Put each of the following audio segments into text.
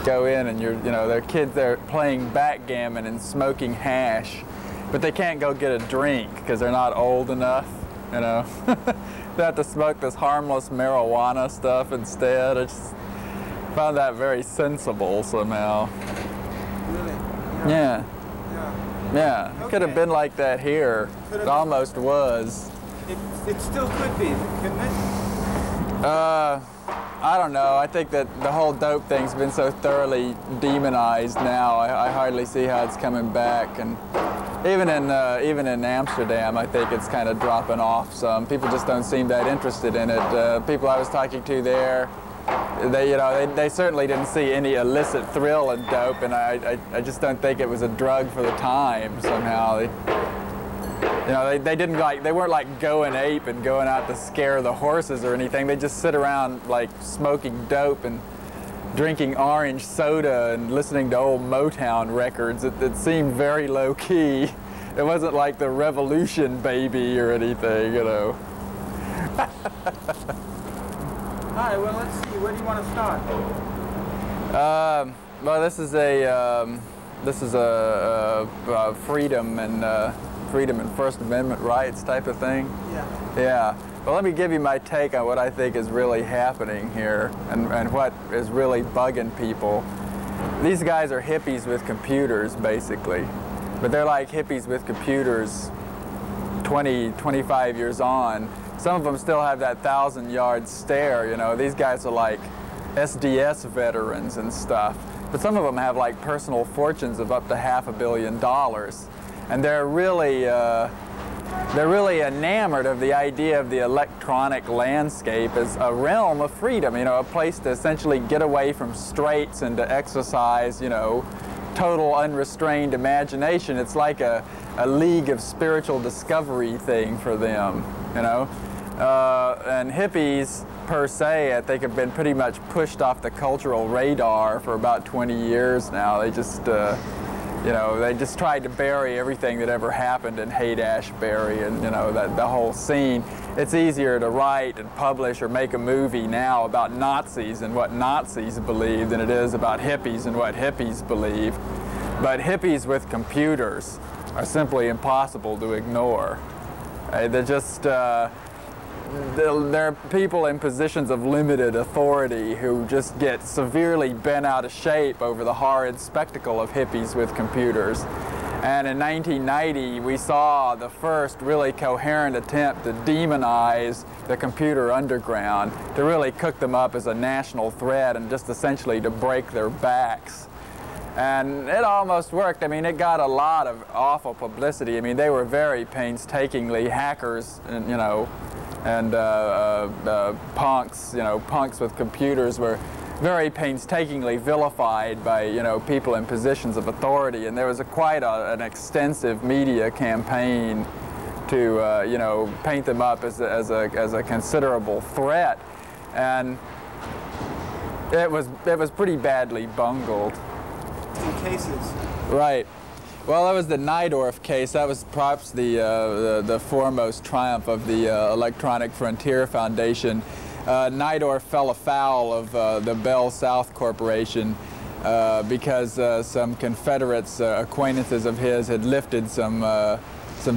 go in and you know, their kids, they're playing backgammon and smoking hash, but they can't go get a drink because they're not old enough, you know. They have to smoke this harmless marijuana stuff instead. I just found that very sensible somehow. Really? Yeah. Yeah. Okay. It could have been like that here. It almost was. It still could be, couldn't it? I don't know. I think that the whole dope thing's been so thoroughly demonized now. I hardly see how it's coming back. And even in Amsterdam, I think it's kind of dropping off some. People just don't seem that interested in it. People I was talking to there, they certainly didn't see any illicit thrill in dope, and I just don't think it was a drug for the time somehow. They weren't like going ape and going out to scare the horses or anything. They just sit around like smoking dope and drinking orange soda and listening to old Motown records. It seemed very low key. It wasn't like the Revolution baby or anything, you know. All right, well, let's see. Where do you want to start? Well, this is a freedom and First Amendment rights type of thing. Yeah. Yeah. Well, let me give you my take on what I think is really happening here and what is really bugging people. These guys are hippies with computers, basically. But they're like hippies with computers 20, 25 years on. Some of them still have that 1,000-yard stare, you know. These guys are like SDS veterans and stuff. But some of them have like personal fortunes of up to $500 million. And they're really enamored of the idea of the electronic landscape as a realm of freedom, you know, a place to essentially get away from straits and to exercise, you know, total unrestrained imagination. It's like a league of spiritual discovery thing for them, you know. And hippies, per se, I think have been pretty much pushed off the cultural radar for about 20 years now. They just, you know, they just tried to bury everything that ever happened in Haight-Ashbury and, you know, the whole scene. It's easier to write and publish or make a movie now about Nazis and what Nazis believe than it is about hippies and what hippies believe. But hippies with computers are simply impossible to ignore. They're just, they're people in positions of limited authority who just get severely bent out of shape over the horrid spectacle of hippies with computers. And in 1990, we saw the first really coherent attempt to demonize the computer underground, to really cook them up as a national threat and just essentially to break their backs. And it almost worked. I mean, it got a lot of awful publicity. I mean, they were very painstakingly hackers, and, you know, and punks, you know, punks with computers were very painstakingly vilified by, you know, people in positions of authority. And there was quite an extensive media campaign to, you know, paint them up as a considerable threat. And it was pretty badly bungled. Some cases. Right. Well, that was the Najdorf case. That was perhaps the foremost triumph of the Electronic Frontier Foundation. Najdorf fell afoul of the Bell South Corporation because some Confederates, acquaintances of his, had lifted some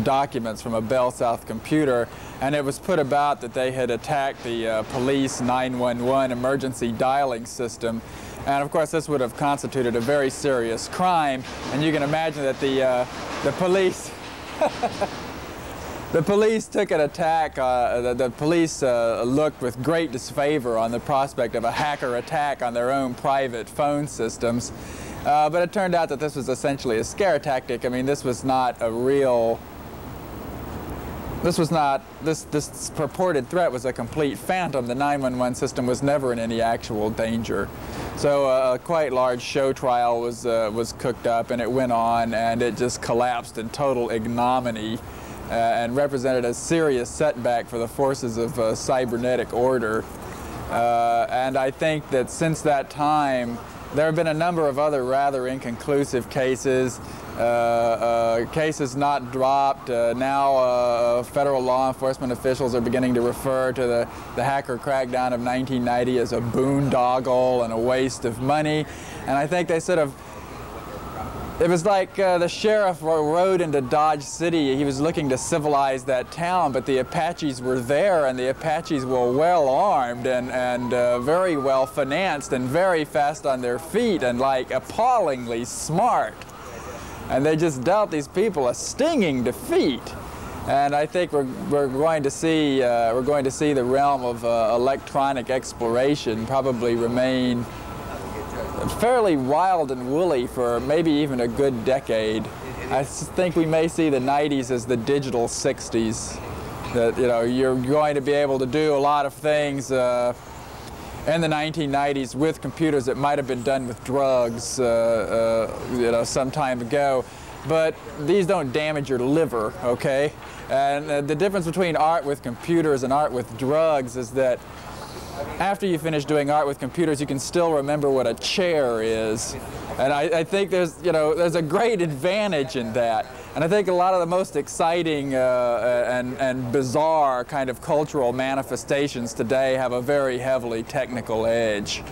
documents from a Bell South computer, and it was put about that they had attacked the police 911 emergency dialing system. And of course, this would have constituted a very serious crime. And you can imagine that the police, the police took an attack. The police looked with great disfavor on the prospect of a hacker attack on their own private phone systems. But it turned out that this was essentially a scare tactic. I mean, this was not a real. This purported threat was a complete phantom. The 911 system was never in any actual danger. So a quite large show trial was cooked up, and it went on, and it just collapsed in total ignominy and represented a serious setback for the forces of cybernetic order. And I think that since that time, There have been a number of other rather inconclusive cases, cases not dropped. Now federal law enforcement officials are beginning to refer to the hacker crackdown of 1990 as a boondoggle and a waste of money. And I think they sort of, it was like the sheriff rode into Dodge City. He was looking to civilize that town, but the Apaches were there, and the Apaches were well armed and very well financed and very fast on their feet and like appallingly smart. And they just dealt these people a stinging defeat. And I think we're going to see the realm of electronic exploration probably remain fairly wild and woolly for maybe even a good decade. I think we may see the 90s as the digital 60s. That, you know, you're going to be able to do a lot of things in the 1990s with computers that might have been done with drugs, you know, some time ago. But these don't damage your liver, okay? And the difference between art with computers and art with drugs is that after you finish doing art with computers, you can still remember what a chair is. And I think there's a great advantage in that. And I think a lot of the most exciting and bizarre kind of cultural manifestations today have a very heavily technical edge.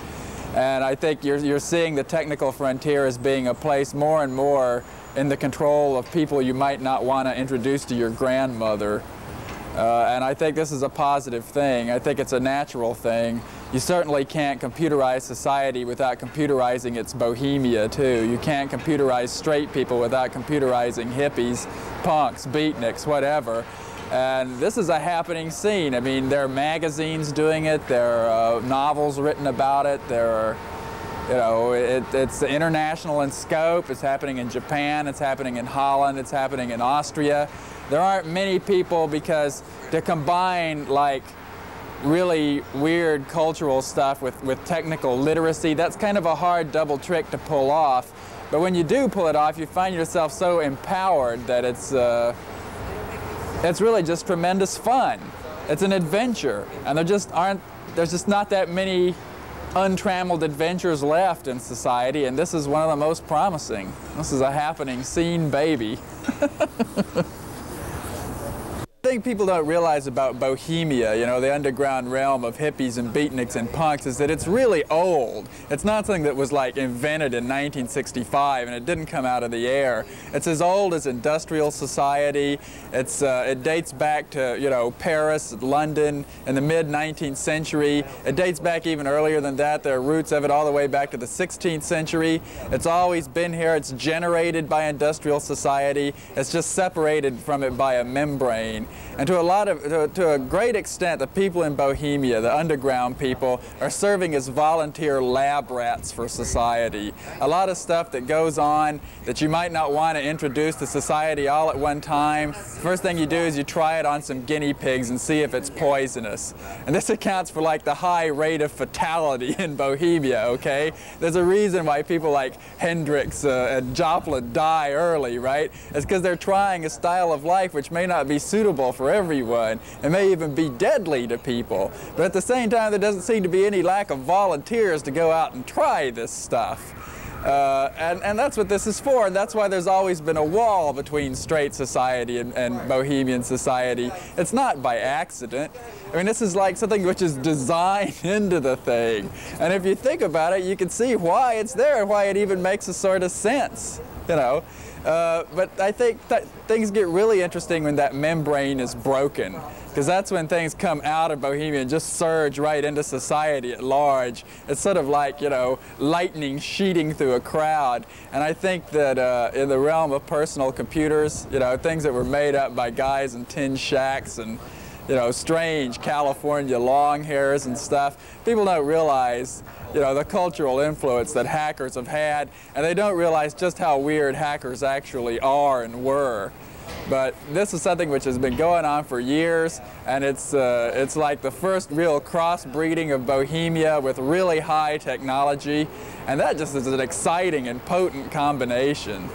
And I think you're seeing the technical frontier as being a place more and more in the control of people you might not want to introduce to your grandmother. And I think this is a positive thing. I think it's a natural thing. You certainly can't computerize society without computerizing its bohemia, too. You can't computerize straight people without computerizing hippies, punks, beatniks, whatever. And this is a happening scene. I mean, there are magazines doing it. There are novels written about it. There are, you know, it's international in scope. It's happening in Japan. It's happening in Holland. It's happening in Austria. There aren't many people because to combine like really weird cultural stuff with technical literacy, that's kind of a hard double trick to pull off. But when you do pull it off, you find yourself so empowered that it's really just tremendous fun. It's an adventure, and there's just not that many untrammeled adventures left in society, and this is one of the most promising. This is a happening scene, baby. I think people don't realize about Bohemia, you know, the underground realm of hippies and beatniks and punks, is that it's really old. It's not something that was like invented in 1965 and it didn't come out of the air. It's as old as industrial society. It dates back to, you know, Paris, London in the mid-19th century. It dates back even earlier than that. There are roots of it all the way back to the 16th century. It's always been here. It's generated by industrial society. It's just separated from it by a membrane. And to a great extent, the people in Bohemia, the underground people, are serving as volunteer lab rats for society. A lot of stuff that goes on that you might not want to introduce to society all at one time. First thing you do is you try it on some guinea pigs and see if it's poisonous. And this accounts for like the high rate of fatality in Bohemia, okay? There's a reason why people like Hendrix and Joplin die early, right? It's because they're trying a style of life which may not be suitable for everyone. It may even be deadly to people. But at the same time, there doesn't seem to be any lack of volunteers to go out and try this stuff. And that's what this is for, and that's why there's always been a wall between straight society and Bohemian society. It's not by accident. I mean, this is like something which is designed into the thing. And if you think about it, you can see why it's there, why it even makes a sort of sense, you know. But I think that things get really interesting when that membrane is broken, because that's when things come out of Bohemia and just surge right into society at large. It's sort of like, you know, lightning sheeting through a crowd. And I think that in the realm of personal computers, you know, things that were made up by guys in tin shacks and, you know, strange California long hairs and stuff, people don't realize, you know, the cultural influence that hackers have had, and they don't realize just how weird hackers actually are and were. But this is something which has been going on for years, and it's like the first real crossbreeding of Bohemia with really high technology, and that just is an exciting and potent combination.